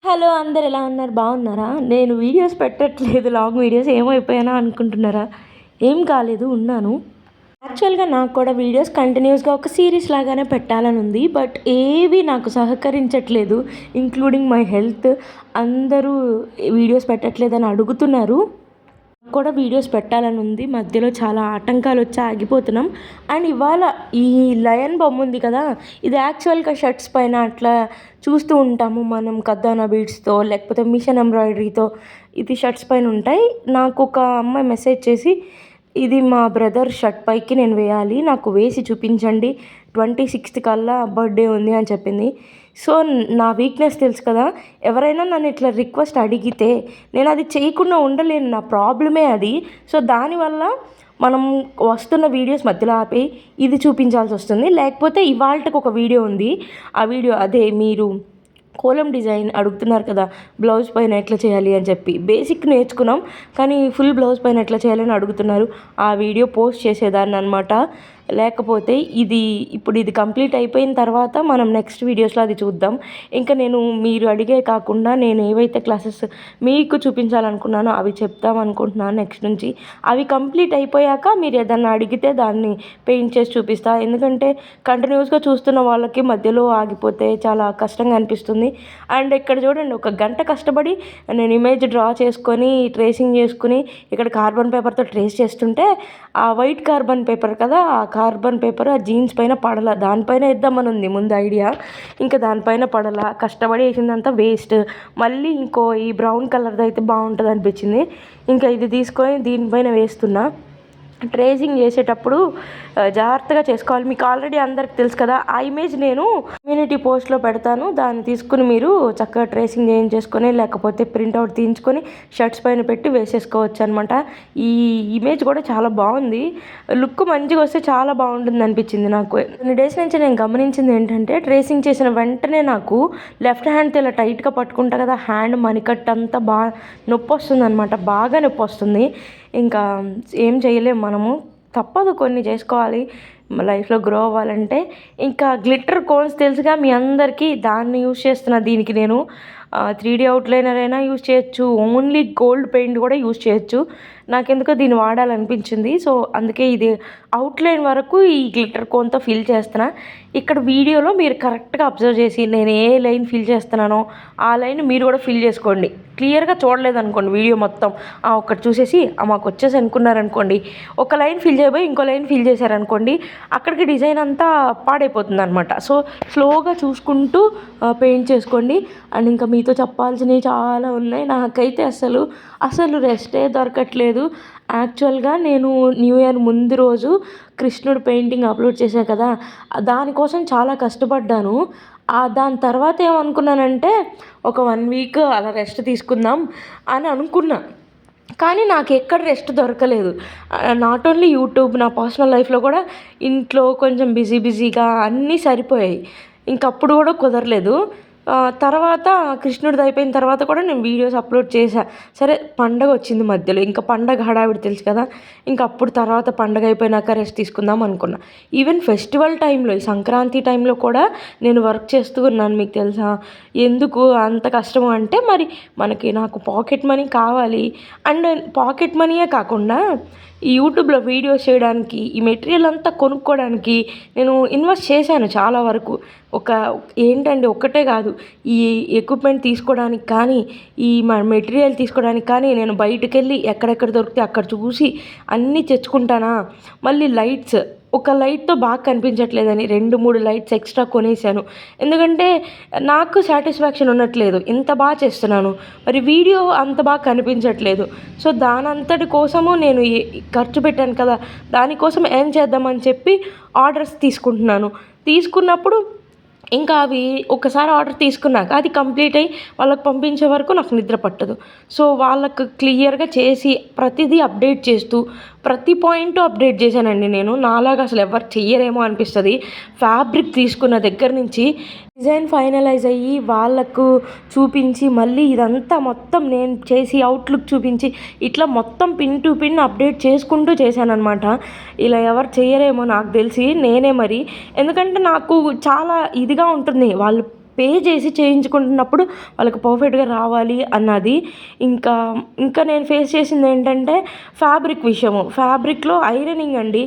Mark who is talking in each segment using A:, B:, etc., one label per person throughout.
A: Hello! అందరు ఎలా ఉన్నారు? బాగున్నారా? నేను వీడియోస్ పెట్టట్లేదు. లాంగ్ వీడియోస్ ఏమైపోయానా అనుకుంటున్నారా? ఏం కాలేదు, ఉన్నాను. యాక్చువల్‌గా నాకు కూడా వీడియోస్ కంటిన్యూస్‌గా ఒక సీరీస్ లాగానే పెట్టాలని ఉంది. బట్ ఏవి నాకు సహకరించట్లేదు. Including my health. అందరూ వీడియోస్ పెట్టట్లేదని అడుగుతున్నారు. కూడా వీడియోస్ పెట్టాలని ఉంది. మధ్యలో చాలా ఆటంకాలు వచ్చి ఆగిపోతున్నాం. అండ్ ఇవాళ ఈ లయన్ బొమ్మ ఉంది కదా, ఇది యాక్చువల్గా షర్ట్స్ పైన అట్లా చూస్తూ ఉంటాము మనం, కద్దానా బీడ్స్తో లేకపోతే మిషన్ ఎంబ్రాయిడరీతో ఇది షర్ట్స్ పైన ఉంటాయి. నాకు ఒక అమ్మాయి మెసేజ్ చేసి, ఇది మా బ్రదర్ షర్ట్ పైకి నేను వేయాలి, నాకు వేసి చూపించండి, 26th కల్లా బర్త్డే ఉంది అని చెప్పింది. సో నా వీక్నెస్ తెలుసు కదా, ఎవరైనా నన్ను ఇట్లా రిక్వెస్ట్ అడిగితే నేను అది చేయకుండా ఉండలేను, నా ప్రాబ్లమే అది. సో దానివల్ల మనం వస్తున్న వీడియోస్ మధ్యలో ఆపి ఇది చూపించాల్సి వస్తుంది. లేకపోతే ఇవాళకి ఒక వీడియో ఉంది, ఆ వీడియో అదే మీరు కోలం డిజైన్ అడుగుతున్నారు కదా, బ్లౌజ్ పైన ఎట్లా చేయాలి అని చెప్పి. బేసిక్ నేర్చుకున్నాం, కానీ ఫుల్ బ్లౌజ్ పైన ఎట్లా చేయాలని అడుగుతున్నారు. ఆ వీడియో పోస్ట్ చేసేదాన్ని అనమాట. లేకపోతే ఇది కంప్లీట్ అయిపోయిన తర్వాత మనం నెక్స్ట్ వీడియోస్లో అది చూద్దాం. ఇంకా నేను మీరు అడిగే కాకుండా నేను ఏవైతే క్లాసెస్ మీకు చూపించాలనుకున్నానో అవి చెప్తాం అనుకుంటున్నాను నెక్స్ట్ నుంచి. అవి కంప్లీట్ అయిపోయాక మీరు ఏదన్నా అడిగితే దాన్ని పెయింట్ చేసి చూపిస్తా. ఎందుకంటే కంటిన్యూస్గా చూస్తున్న వాళ్ళకి మధ్యలో ఆగిపోతే చాలా కష్టంగా అనిపిస్తుంది. అండ్ ఇక్కడ చూడండి, ఒక గంట కష్టపడి నేను ఇమేజ్ డ్రా చేసుకొని ట్రేసింగ్ చేసుకుని ఇక్కడ కార్బన్ పేపర్తో ట్రేస్ చేస్తుంటే ఆ వైట్ కార్బన్ పేపర్ కదా, ఆ కార్బన్ పేపర్ ఆ జీన్స్ పైన పడలా. దానిపైన వేద్దామని ఉంది ముందు ఐడియా, ఇంకా దానిపైన పడలా. కష్టపడి వేసిందంతా వేస్ట్. మళ్ళీ ఈ బ్రౌన్ కలర్ది అయితే బాగుంటుంది అనిపించింది. ఇంకా ఇది తీసుకొని దీనిపైన వేస్తున్నా. ట్రేసింగ్ చేసేటప్పుడు జాగ్రత్తగా చేసుకోవాలి. మీకు ఆల్రెడీ అందరికి తెలుసు కదా, ఆ ఇమేజ్ నేను కమ్యూనిటీ పోస్ట్లో పెడతాను. దాన్ని తీసుకుని మీరు చక్కగా ట్రేసింగ్ చేయించేసుకొని లేకపోతే ప్రింట్అవుట్ తీయించుకొని షర్ట్స్ పైన పెట్టి వేసేసుకోవచ్చు అనమాట. ఈ ఇమేజ్ కూడా చాలా బాగుంది, లుక్ మంచిగా వస్తే చాలా బాగుంటుంది అనిపించింది నాకు. కొన్ని డేస్ నుంచి నేను గమనించింది ఏంటంటే, ట్రేసింగ్ చేసిన వెంటనే నాకు లెఫ్ట్ హ్యాండ్తో ఇలా టైట్గా పట్టుకుంటా కదా, హ్యాండ్ మణికట్టు అంతా బాగా నొప్పి వస్తుంది అనమాట, బాగా నొప్పి వస్తుంది. ఇంకా ఏం చేయలేము మనము, తప్పదు, కొన్ని చేసుకోవాలి లైఫ్లో గ్రో అవ్వాలంటే. ఇంకా గ్లిటర్ కోన్స్ తెలుసుగా మీ అందరికీ, దాన్ని యూజ్ చేస్తున్నా. దీనికి నేను 3D అవుట్లైనర్ అయినా యూజ్ చేయొచ్చు, ఓన్లీ గోల్డ్ పెయింట్ కూడా యూజ్ చేయొచ్చు. నాకెందుకో దీన్ని వాడాలనిపించింది. సో అందుకే ఇది అవుట్లైన్ వరకు ఈ గ్లిటర్ కోన్తో ఫిల్ చేస్తున్నా. ఇక్కడ వీడియోలో మీరు కరెక్ట్గా అబ్జర్వ్ చేసి నేను ఏ లైన్ ఫిల్ చేస్తున్నానో ఆ లైన్ మీరు కూడా ఫిల్ చేసుకోండి. క్లియర్గా చూడలేదనుకోండి వీడియో మొత్తం, ఒకటి చూసేసి మాకు వచ్చేసి అనుకున్నారనుకోండి, ఒక లైన్ ఫిల్ చేయబోయి ఇంకో లైన్ ఫిల్ చేశారనుకోండి, అక్కడికి డిజైన్ అంతా పాడైపోతుంది అనమాట. సో స్లోగా చూసుకుంటూ పెయింట్ చేసుకోండి. అండ్ ఇంకా మీతో చెప్పాల్సినవి చాలా ఉన్నాయి. నాకైతే అసలు రెస్టే దొరకట్లేదు. యాక్చువల్గా నేను న్యూ ఇయర్ ముందు రోజు కృష్ణుడు పెయింటింగ్ అప్లోడ్ చేశాను కదా, దానికోసం చాలా కష్టపడ్డాను. దాని తర్వాత ఏమనుకున్నానంటే, ఒక 1 వీక్ అలా రెస్ట్ తీసుకుందాం అని అనుకున్నా. కానీ నాకు ఎక్కడ రెస్ట్ దొరకలేదు. నాట్ ఓన్లీ యూట్యూబ్, నా పర్సనల్ లైఫ్లో కూడా ఇంట్లో కొంచెం బిజీగా అన్నీ సరిపోయాయి. ఇంకప్పుడు కూడా కుదరలేదు. తర్వాత కృష్ణుడిది అయిపోయిన తర్వాత కూడా నేను వీడియోస్ అప్లోడ్ చేశా. సరే, పండగ వచ్చింది మధ్యలో, ఇంకా పండగ హడావిడి తెలుసు కదా, ఇంకా అప్పుడు తర్వాత పండగ అయిపోయినాక రెస్ట్ తీసుకుందాం అనుకున్నా. ఈవెన్ ఫెస్టివల్ టైంలో, ఈ సంక్రాంతి టైంలో కూడా నేను వర్క్ చేస్తూ ఉన్నాను. మీకు తెలుసా ఎందుకు అంత కష్టము అంటే, మరి నాకు పాకెట్ మనీ కావాలి. అండ్ పాకెట్ మనీయే కాకుండా ఈ యూట్యూబ్లో వీడియోస్ చేయడానికి, ఈ మెటీరియల్ అంతా కొనుక్కోవడానికి నేను ఇన్వెస్ట్ చేశాను చాలా వరకు. ఏంటండి, ఒక్కటే కాదు, ఈ ఎక్విప్మెంట్ తీసుకోవడానికి కానీ, ఈ మెటీరియల్ తీసుకోవడానికి కానీ నేను బయటకు వెళ్ళి ఎక్కడెక్కడ దొరికితే అక్కడ చూసి అన్నీ తెచ్చుకుంటానా. మళ్ళీ లైట్స్, ఒక లైట్తో బాగా కనిపించట్లేదని 2-3 లైట్స్ ఎక్స్ట్రా కొనేసాను. ఎందుకంటే నాకు సాటిస్ఫాక్షన్ ఉండట్లేదు, ఇంత బాగా చేస్తున్నాను, మరి వీడియో అంత బాగా కనిపించట్లేదు. సో దానంతటి కోసము నేను ఖర్చు పెట్టాను కదా, దానికోసం ఏం చేద్దామని చెప్పి ఆర్డర్స్ తీసుకున్నప్పుడు ఇంకా అవి ఒకసారి ఆర్డర్ తీసుకున్నాక అది కంప్లీట్ అయ్యి వాళ్ళకి పంపించే వరకు నాకు నిద్ర పట్టదు. సో వాళ్ళకు క్లియర్గా చేసి ప్రతిదీ అప్డేట్ చేస్తూ ప్రతి పాయింట్ అప్డేట్ చేశానండి నేను. నాలాగా అసలు ఎవరు చెయ్యరేమో అనిపిస్తుంది. ఫ్యాబ్రిక్ తీసుకున్న దగ్గర నుంచి డిజైన్ ఫైనలైజ్ అయ్యి వాళ్ళకు చూపించి, మళ్ళీ ఇదంతా మొత్తం నేను చేసి అవుట్లుక్ చూపించి, ఇట్లా మొత్తం పిన్ టు పిన్ అప్డేట్ చేసుకుంటూ చేశానన్నమాట. ఇలా ఎవరు చెయ్యరేమో నాకు తెలిసి, నేనే మరి. ఎందుకంటే నాకు చాలా ఇదిగా ఉంటుంది, వాళ్ళు పే చేసి చేయించుకుంటున్నప్పుడు వాళ్ళకి పర్ఫెక్ట్గా రావాలి అన్నది. ఇంకా నేను ఫేస్ చేసింది ఏంటంటే ఫ్యాబ్రిక్ విషయము. ఫ్యాబ్రిక్లో ఐరనింగ్ అండి.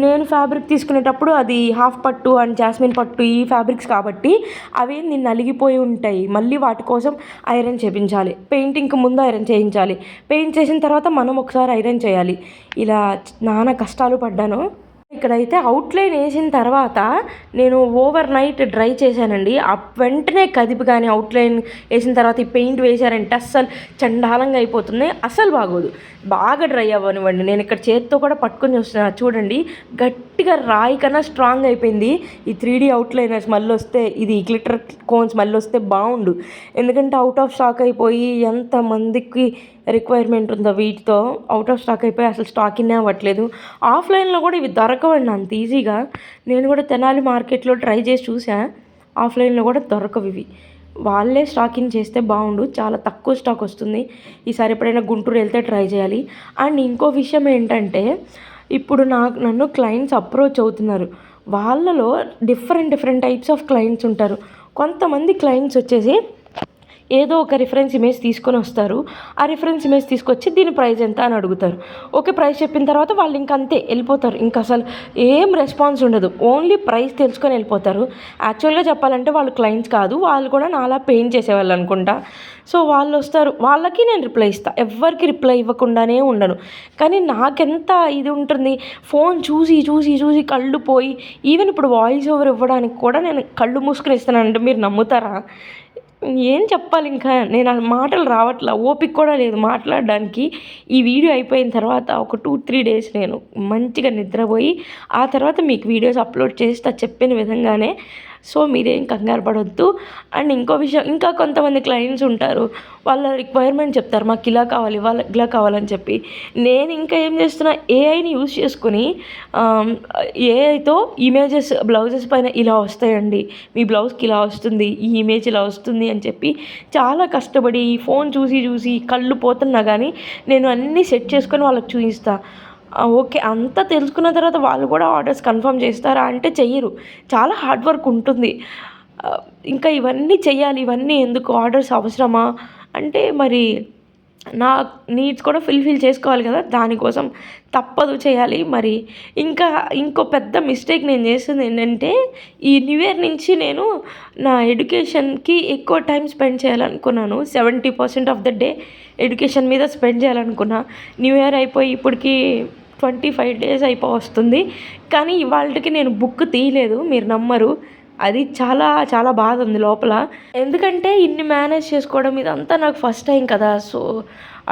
A: నేను ఫ్యాబ్రిక్ తీసుకునేటప్పుడు అది హాఫ్ పట్టు అండ్ జాస్మిన్ పట్టు ఈ ఫ్యాబ్రిక్స్ కాబట్టి అవేంది నలిగిపోయి ఉంటాయి. మళ్ళీ వాటి కోసం ఐరన్ చేయించాలి, పెయింటింగ్కి ముందు ఐరన్ చేయించాలి, పెయింట్ చేసిన తర్వాత మనం ఒకసారి ఐరన్ చేయాలి. ఇలా నానా కష్టాలు పడ్డాను. ఇక్కడైతే అవుట్లైన్ వేసిన తర్వాత నేను ఓవర్ నైట్ డ్రై చేశానండి. వెంటనే కదిపి కానీ అవుట్లైన్ వేసిన తర్వాత ఈ పెయింట్ వేశారంటే అస్సలు చండాలంగా అయిపోతుంది, అస్సలు బాగోదు. బాగా డ్రై అవ్వనివ్వండి. నేను ఇక్కడ చేతితో కూడా పట్టుకొని చూస్తున్నా, చూడండి గట్టిగా రాయి కన్నా స్ట్రాంగ్ అయిపోయింది. ఈ 3D అవుట్లైనర్స్ మళ్ళీ వస్తే, ఇది గ్లిటర్ కోన్స్ మళ్ళీ వస్తే బాగుండు. ఎందుకంటే అవుట్ ఆఫ్ స్టాక్ అయిపోయి ఎంతమందికి రిక్వైర్మెంట్ ఉందో వీటితో అవుట్ ఆఫ్ స్టాక్ అయిపోయి అసలు స్టాకిన్నే అవ్వట్లేదు. ఆఫ్లైన్లో కూడా ఇవి దొరకవండి అంత ఈజీగా. నేను కూడా తెనాలి మార్కెట్లో ట్రై చేసి చూసా, ఆఫ్లైన్లో కూడా దొరకవు ఇవి. వాళ్ళే స్టాకింగ్ చేస్తే బాగుండు, చాలా తక్కువ స్టాక్ వస్తుంది. ఈసారి ఎప్పుడైనా గుంటూరు వెళ్తే ట్రై చేయాలి. అండ్ ఇంకో విషయం ఏంటంటే ఇప్పుడు నన్ను క్లయింట్స్ అప్రోచ్ అవుతున్నారు. వాళ్ళలో డిఫరెంట్ టైప్స్ ఆఫ్ క్లయింట్స్ ఉంటారు. కొంతమంది క్లయింట్స్ వచ్చేసి ఏదో ఒక రిఫరెన్స్ ఇమేజ్ తీసుకొని వస్తారు. ఆ రిఫరెన్స్ ఇమేజ్ తీసుకొచ్చి దీని ప్రైస్ ఎంత అని అడుగుతారు. ఓకే, ప్రైస్ చెప్పిన తర్వాత వాళ్ళు ఇంక అంతే వెళ్ళిపోతారు. ఇంకా అసలు ఏం రెస్పాన్స్ ఉండదు, ఓన్లీ ప్రైస్ తెలుసుకొని వెళ్ళిపోతారు. యాక్చువల్గా చెప్పాలంటే వాళ్ళు క్లయింట్స్ కాదు, వాళ్ళు కూడా నాలా పెయింట్ చేసేవాళ్ళు అనుకుంటా. సో వాళ్ళు వస్తారు, వాళ్ళకి నేను రిప్లై ఇస్తాను. ఎవరికి రిప్లై ఇవ్వకుండానే ఉండను. కానీ నాకెంత ఇది ఉంటుంది, ఫోన్ చూసి చూసి చూసి కళ్ళు పోయి, ఈవెన్ ఇప్పుడు వాయిస్ ఓవర్ ఇవ్వడానికి కూడా నేను కళ్ళు మూసుకుని ఇస్తానంటే మీరు నమ్ముతారా? ఏం చెప్పాలి, ఇంకా నేను ఆ మాటలు రావట్లా, ఓపిక కూడా లేదు మాట్లాడడానికి. ఈ వీడియో అయిపోయిన తర్వాత ఒక 2-3 డేస్ నేను మంచిగా నిద్రపోయి ఆ తర్వాత మీకు వీడియోస్ అప్లోడ్ చేస్తా చెప్పిన విధంగానే. సో మీరేం కంగారు పడొద్దు. అండ్ ఇంకో విషయం, ఇంకా కొంతమంది క్లయింట్స్ ఉంటారు, వాళ్ళ రిక్వైర్మెంట్ చెప్తారు, మాకు ఇలా కావాలి వాళ్ళకి ఇలా కావాలని చెప్పి. నేను ఇంకా ఏం చేస్తున్నా, ఏఐని యూజ్ చేసుకుని ఏఐతో ఇమేజెస్ బ్లౌజెస్ పైన ఇలా వస్తాయండి, మీ బ్లౌజ్కి ఇలా వస్తుంది, ఈ ఇమేజ్ ఇలా వస్తుంది అని చెప్పి చాలా కష్టపడి ఫోన్ చూసి చూసి కళ్ళు పోతున్నా కానీ నేను అన్నీ సెట్ చేసుకొని వాళ్ళకి చూపిస్తాను. ఓకే, అంతా తెలుసుకున్న తర్వాత వాళ్ళు కూడా ఆర్డర్స్ కన్ఫర్మ్ చేస్తారా అంటే చెయ్యరు. చాలా హార్డ్ వర్క్ ఉంటుంది. ఇంకా ఇవన్నీ చెయ్యాలి, ఇవన్నీ ఎందుకు, ఆర్డర్స్ అవసరమా అంటే మరి నా నీడ్స్ కూడా ఫుల్ఫిల్ చేసుకోవాలి కదా, దానికోసం తప్పదు చేయాలి. మరి ఇంకో పెద్ద మిస్టేక్ నేను చేస్తుంది ఏంటంటే, ఈ న్యూ ఇయర్ నుంచి నేను నా ఎడ్యుకేషన్కి ఎక్కువ టైం స్పెండ్ చేయాలనుకున్నాను. 70% ఆఫ్ ద డే ఎడ్యుకేషన్ మీద స్పెండ్ చేయాలనుకున్నా. న్యూ ఇయర్ అయిపోయి ఇప్పటికి 25 డేస్ వస్తుంది. కానీ ఇవాళకి నేను బుక్ తీయలేదు, మీరు నమ్మరు. అది చాలా చాలా బాధ ఉంది లోపల. ఎందుకంటే ఇన్ని మేనేజ్ చేసుకోవడం ఇదంతా నాకు ఫస్ట్ టైం కదా, సో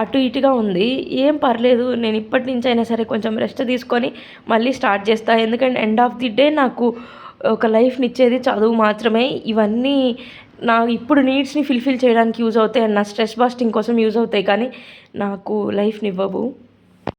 A: అటు ఇటుగా ఉంది. ఏం పర్లేదు, నేను ఇప్పటి నుంచి అయినా సరే కొంచెం రెస్ట్ తీసుకొని మళ్ళీ స్టార్ట్ చేస్తాను. ఎందుకంటే ఎండ్ ఆఫ్ ది డే నాకు ఒక లైఫ్ని ఇచ్చేది చదువు మాత్రమే. ఇవన్నీ నా ఇప్పుడు నీడ్స్ని ఫుల్ఫిల్ చేయడానికి యూజ్ అవుతాయి అండ్ నా స్ట్రెస్ బస్టింగ్ కోసం యూజ్ అవుతాయి, కానీ నాకు లైఫ్ని ఇవ్వవు.